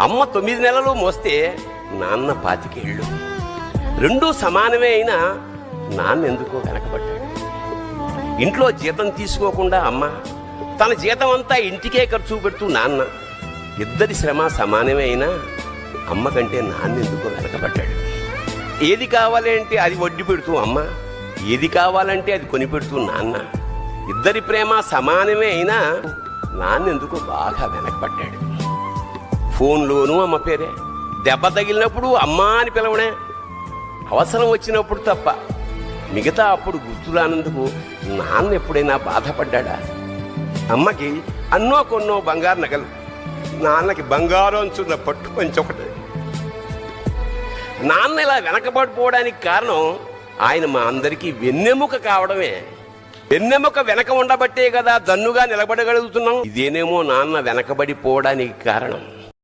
అమ్మ 9 నెలలు మోస్తే నాన్న 25 ఏళ్ళు. రెండూ సమానమే అయినా నాన్న ఎందుకో వెనకబడ్డాడు. ఇంట్లో జీతం తీసుకోకుండా అమ్మ, తన జీతం అంతా ఇంటికే ఖర్చు పెడుతూ నాన్న, ఇద్దరి శ్రమ సమానమే అయినా అమ్మ కంటే నాన్న ఎందుకో వెనకబడ్డాడు. ఏది కావాలి అంటే అది వడ్డీ పెడుతూ అమ్మ, ఏది కావాలంటే అది కొని పెడుతూ నాన్న, ఇద్దరి ప్రేమ సమానమే అయినా నాన్న ఎందుకో బాగా వెనకబడ్డాడు. ఫోన్లోనూ అమ్మ పేరే, దెబ్బ తగిలినప్పుడు అమ్మ అని పిలవడే, అవసరం వచ్చినప్పుడు తప్ప మిగతా అప్పుడు గుర్తురానందుకు నాన్న ఎప్పుడైనా బాధపడ్డా? అమ్మకి అన్నో కొన్నో బంగారు నగలు, నాన్నకి బంగారం అంచున్న పట్టు పంచొకటి. నాన్న ఇలా వెనకబడిపోవడానికి కారణం ఆయన మా అందరికీ వెన్నెముక కావడమే. వెన్నెముక వెనక ఉండబట్టే కదా దన్నుగా నిలబడగలుగుతున్నాం. ఇదేనేమో నాన్న వెనకబడిపోవడానికి కారణం.